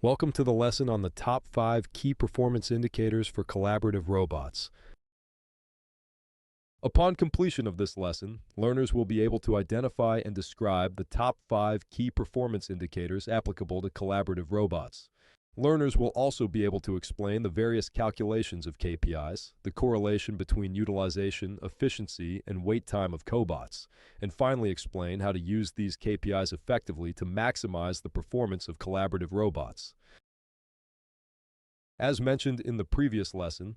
Welcome to the lesson on the top 5 key performance indicators for collaborative robots. Upon completion of this lesson, learners will be able to identify and describe the top 5 key performance indicators applicable to collaborative robots. Learners will also be able to explain the various calculations of KPIs, the correlation between utilization, efficiency, and wait time of cobots, and finally explain how to use these KPIs effectively to maximize the performance of collaborative robots. As mentioned in the previous lesson,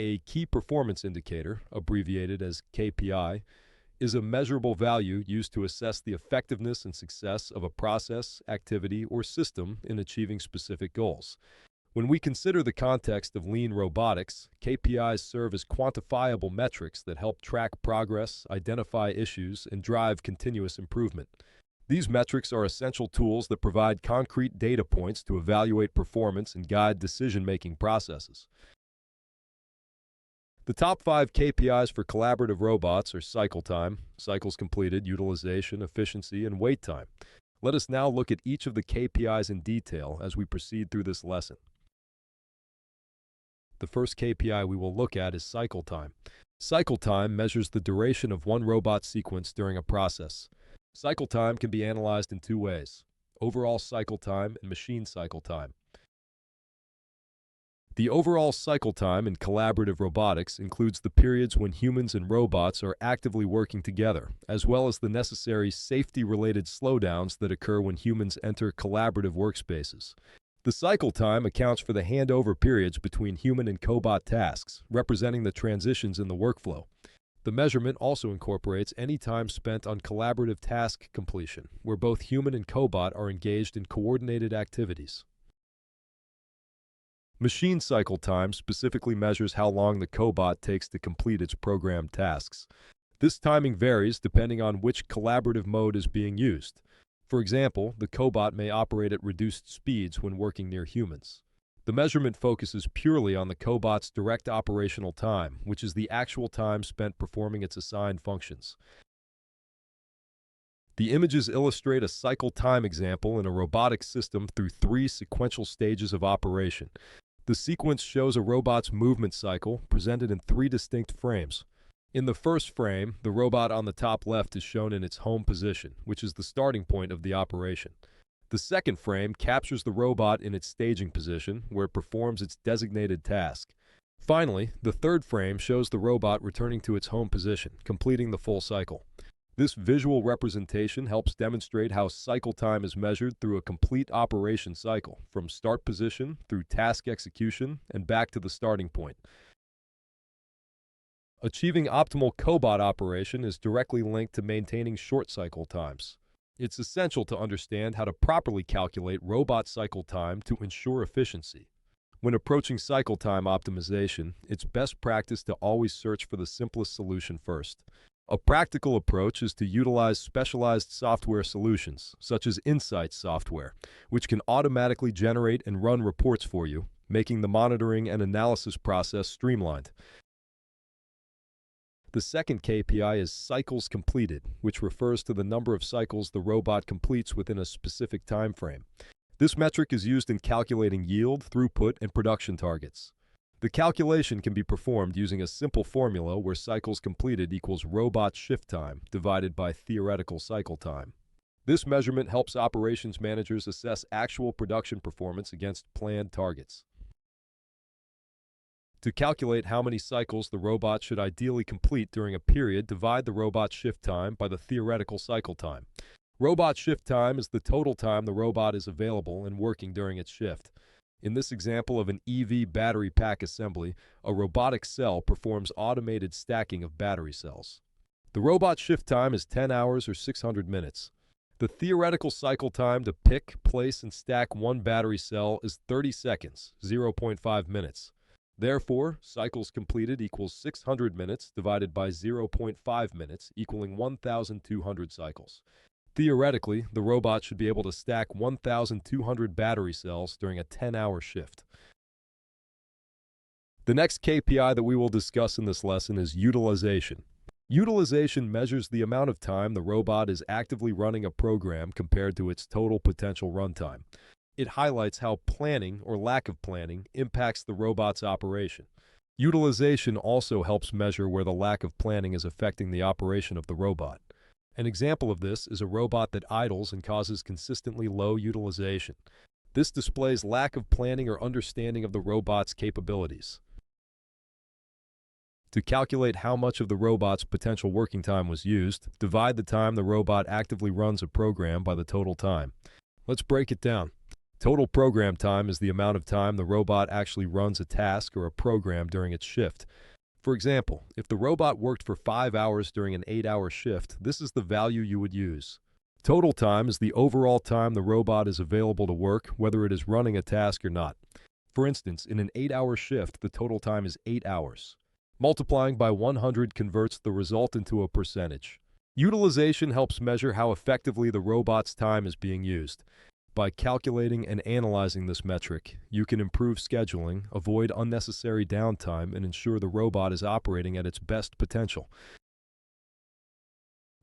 a key performance indicator, abbreviated as KPI, is a measurable value used to assess the effectiveness and success of a process, activity, or system in achieving specific goals. When we consider the context of lean robotics, KPIs serve as quantifiable metrics that help track progress, identify issues, and drive continuous improvement. These metrics are essential tools that provide concrete data points to evaluate performance and guide decision-making processes. The top 5 KPIs for collaborative robots are cycle time, cycles completed, utilization, efficiency, and wait time. Let us now look at each of the KPIs in detail as we proceed through this lesson. The first KPI we will look at is cycle time. Cycle time measures the duration of one robot sequence during a process. Cycle time can be analyzed in 2 ways: overall cycle time and machine cycle time. The overall cycle time in collaborative robotics includes the periods when humans and robots are actively working together, as well as the necessary safety-related slowdowns that occur when humans enter collaborative workspaces. The cycle time accounts for the handover periods between human and cobot tasks, representing the transitions in the workflow. The measurement also incorporates any time spent on collaborative task completion, where both human and cobot are engaged in coordinated activities. Machine cycle time specifically measures how long the cobot takes to complete its programmed tasks. This timing varies depending on which collaborative mode is being used. For example, the cobot may operate at reduced speeds when working near humans. The measurement focuses purely on the cobot's direct operational time, which is the actual time spent performing its assigned functions. The images illustrate a cycle time example in a robotic system through 3 sequential stages of operation. The sequence shows a robot's movement cycle presented in 3 distinct frames. In the first frame, the robot on the top left is shown in its home position, which is the starting point of the operation. The second frame captures the robot in its staging position, where it performs its designated task. Finally, the third frame shows the robot returning to its home position, completing the full cycle. This visual representation helps demonstrate how cycle time is measured through a complete operation cycle, from start position through task execution and back to the starting point. Achieving optimal cobot operation is directly linked to maintaining short cycle times. It's essential to understand how to properly calculate robot cycle time to ensure efficiency. When approaching cycle time optimization, it's best practice to always search for the simplest solution first. A practical approach is to utilize specialized software solutions, such as Insights software, which can automatically generate and run reports for you, making the monitoring and analysis process streamlined. The second KPI is cycles completed, which refers to the number of cycles the robot completes within a specific time frame. This metric is used in calculating yield, throughput, and production targets. The calculation can be performed using a simple formula where cycles completed equals robot shift time divided by theoretical cycle time. This measurement helps operations managers assess actual production performance against planned targets. To calculate how many cycles the robot should ideally complete during a period, divide the robot shift time by the theoretical cycle time. Robot shift time is the total time the robot is available and working during its shift. In this example of an EV battery pack assembly, a robotic cell performs automated stacking of battery cells. The robot shift time is 10 hours or 600 minutes. The theoretical cycle time to pick, place, and stack one battery cell is 30 seconds, 0.5 minutes. Therefore, cycles completed equals 600 minutes divided by 0.5 minutes, equaling 1,200 cycles. Theoretically, the robot should be able to stack 1,200 battery cells during a 10-hour shift. The next KPI that we will discuss in this lesson is utilization. Utilization measures the amount of time the robot is actively running a program compared to its total potential runtime. It highlights how planning or lack of planning impacts the robot's operation. Utilization also helps measure where the lack of planning is affecting the operation of the robot. An example of this is a robot that idles and causes consistently low utilization. This displays lack of planning or understanding of the robot's capabilities. To calculate how much of the robot's potential working time was used, divide the time the robot actively runs a program by the total time. Let's break it down. Total program time is the amount of time the robot actually runs a task or a program during its shift. For example, if the robot worked for 5 hours during an 8-hour shift, this is the value you would use. Total time is the overall time the robot is available to work, whether it is running a task or not. For instance, in an 8-hour shift, the total time is 8 hours. Multiplying by 100 converts the result into a percentage. Utilization helps measure how effectively the robot's time is being used. By calculating and analyzing this metric, you can improve scheduling, avoid unnecessary downtime, and ensure the robot is operating at its best potential.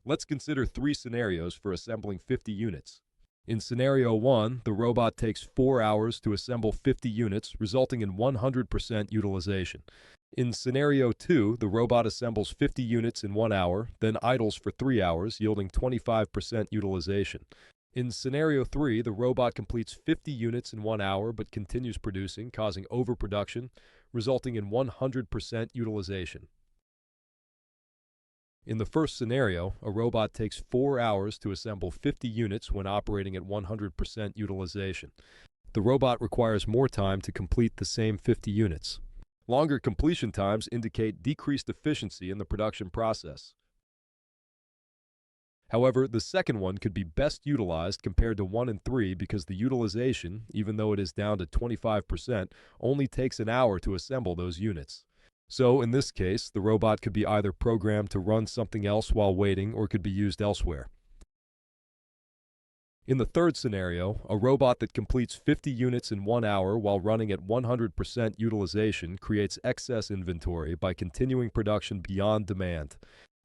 Let's consider 3 scenarios for assembling 50 units. In scenario 1, the robot takes 4 hours to assemble 50 units, resulting in 100% utilization. In scenario 2, the robot assembles 50 units in 1 hour, then idles for 3 hours, yielding 25% utilization. In scenario 3, the robot completes 50 units in 1 hour but continues producing, causing overproduction, resulting in 100% utilization. In the first scenario, a robot takes 4 hours to assemble 50 units when operating at 100% utilization. The robot requires more time to complete the same 50 units. Longer completion times indicate decreased efficiency in the production process. However, the second one could be best utilized compared to 1 and 3 because the utilization, even though it is down to 25%, only takes an hour to assemble those units. So, in this case, the robot could be either programmed to run something else while waiting or could be used elsewhere. In the third scenario, a robot that completes 50 units in 1 hour while running at 100% utilization creates excess inventory by continuing production beyond demand.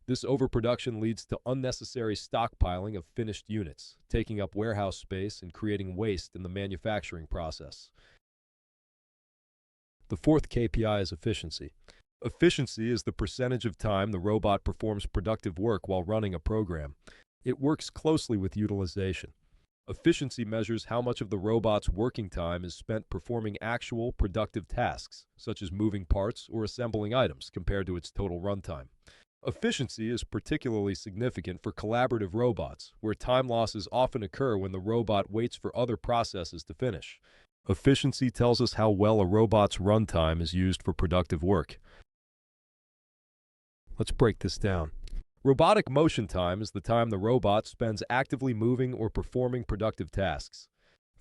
This overproduction leads to unnecessary stockpiling of finished units, taking up warehouse space and creating waste in the manufacturing process. The fourth KPI is efficiency. Efficiency is the percentage of time the robot performs productive work while running a program. It works closely with utilization. Efficiency measures how much of the robot's working time is spent performing actual productive tasks, such as moving parts or assembling items, compared to its total runtime. Efficiency is particularly significant for collaborative robots, where time losses often occur when the robot waits for other processes to finish. Efficiency tells us how well a robot's runtime is used for productive work. Let's break this down. Robotic motion time is the time the robot spends actively moving or performing productive tasks.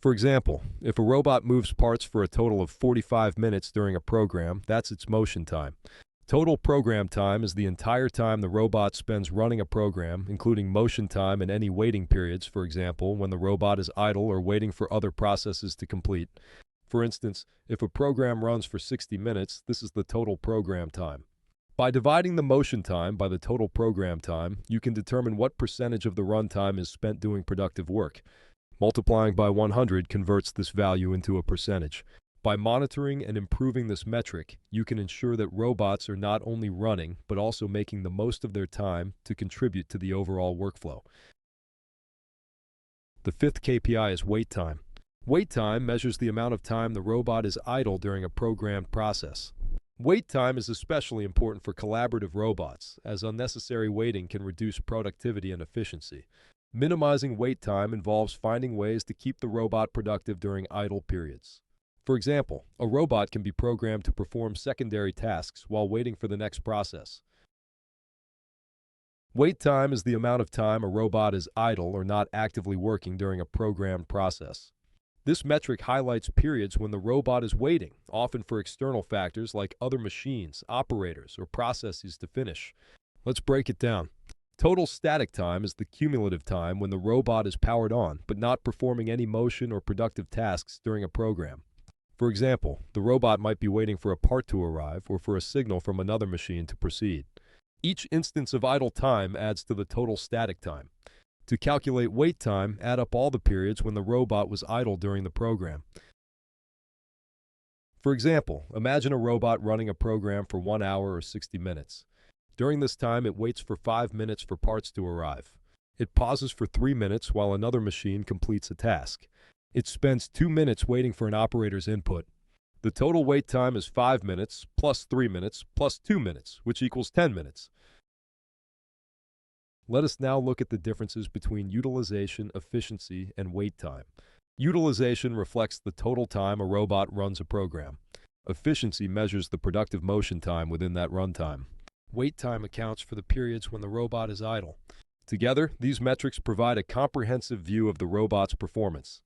For example, if a robot moves parts for a total of 45 minutes during a program, that's its motion time. Total program time is the entire time the robot spends running a program, including motion time and any waiting periods, for example, when the robot is idle or waiting for other processes to complete. For instance, if a program runs for 60 minutes, this is the total program time. By dividing the motion time by the total program time, you can determine what percentage of the runtime is spent doing productive work. Multiplying by 100 converts this value into a percentage. By monitoring and improving this metric, you can ensure that robots are not only running, but also making the most of their time to contribute to the overall workflow. The fifth KPI is wait time. Wait time measures the amount of time the robot is idle during a programmed process. Wait time is especially important for collaborative robots, as unnecessary waiting can reduce productivity and efficiency. Minimizing wait time involves finding ways to keep the robot productive during idle periods. For example, a robot can be programmed to perform secondary tasks while waiting for the next process. Wait time is the amount of time a robot is idle or not actively working during a programmed process. This metric highlights periods when the robot is waiting, often for external factors like other machines, operators, or processes to finish. Let's break it down. Total static time is the cumulative time when the robot is powered on, but not performing any motion or productive tasks during a program. For example, the robot might be waiting for a part to arrive or for a signal from another machine to proceed. Each instance of idle time adds to the total static time. To calculate wait time, add up all the periods when the robot was idle during the program. For example, imagine a robot running a program for 1 hour or 60 minutes. During this time, it waits for 5 minutes for parts to arrive. It pauses for 3 minutes while another machine completes a task. It spends 2 minutes waiting for an operator's input. The total wait time is 5 minutes plus 3 minutes plus 2 minutes, which equals 10 minutes. Let us now look at the differences between utilization, efficiency, and wait time. Utilization reflects the total time a robot runs a program. Efficiency measures the productive motion time within that runtime. Wait time accounts for the periods when the robot is idle. Together, these metrics provide a comprehensive view of the robot's performance.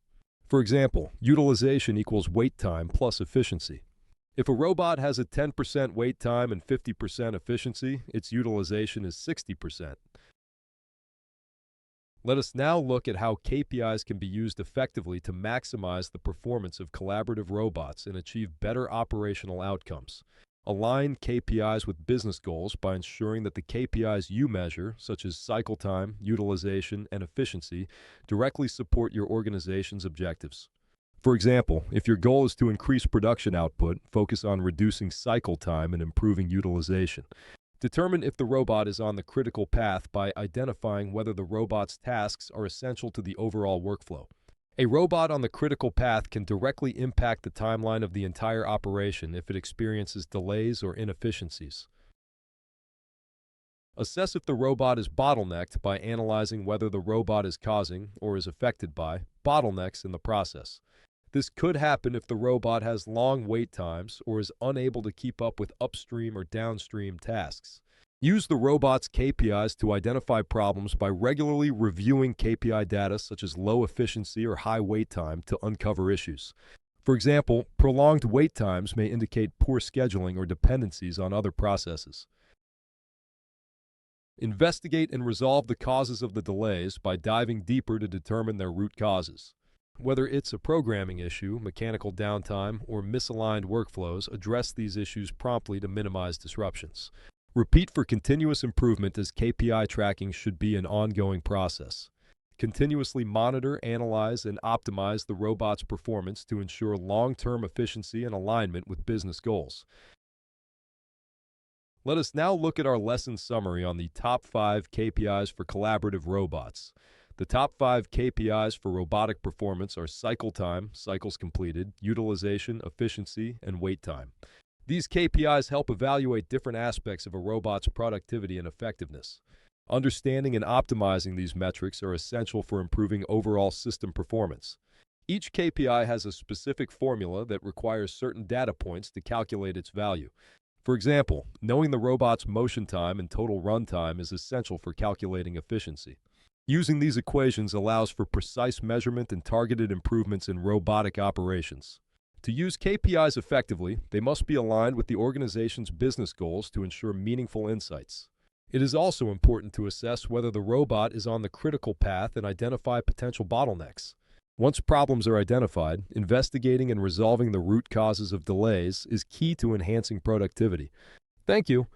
For example, utilization equals wait time plus efficiency. If a robot has a 10% wait time and 50% efficiency, its utilization is 60%. Let us now look at how KPIs can be used effectively to maximize the performance of collaborative robots and achieve better operational outcomes. Align KPIs with business goals by ensuring that the KPIs you measure, such as cycle time, utilization, and efficiency, directly support your organization's objectives. For example, if your goal is to increase production output, focus on reducing cycle time and improving utilization. Determine if the robot is on the critical path by identifying whether the robot's tasks are essential to the overall workflow. A robot on the critical path can directly impact the timeline of the entire operation if it experiences delays or inefficiencies. Assess if the robot is bottlenecked by analyzing whether the robot is causing or is affected by bottlenecks in the process. This could happen if the robot has long wait times or is unable to keep up with upstream or downstream tasks. Use the robot's KPIs to identify problems by regularly reviewing KPI data such as low efficiency or high wait time to uncover issues. For example, prolonged wait times may indicate poor scheduling or dependencies on other processes. Investigate and resolve the causes of the delays by diving deeper to determine their root causes. Whether it's a programming issue, mechanical downtime, or misaligned workflows, address these issues promptly to minimize disruptions. Repeat for continuous improvement, as KPI tracking should be an ongoing process. Continuously monitor, analyze, and optimize the robot's performance to ensure long-term efficiency and alignment with business goals. Let us now look at our lesson summary on the top 5 KPIs for collaborative robots. The top 5 KPIs for robotic performance are cycle time, cycles completed, utilization, efficiency, and wait time. These KPIs help evaluate different aspects of a robot's productivity and effectiveness. Understanding and optimizing these metrics are essential for improving overall system performance. Each KPI has a specific formula that requires certain data points to calculate its value. For example, knowing the robot's motion time and total run time is essential for calculating efficiency. Using these equations allows for precise measurement and targeted improvements in robotic operations. To use KPIs effectively, they must be aligned with the organization's business goals to ensure meaningful insights. It is also important to assess whether the robot is on the critical path and identify potential bottlenecks. Once problems are identified, investigating and resolving the root causes of delays is key to enhancing productivity. Thank you.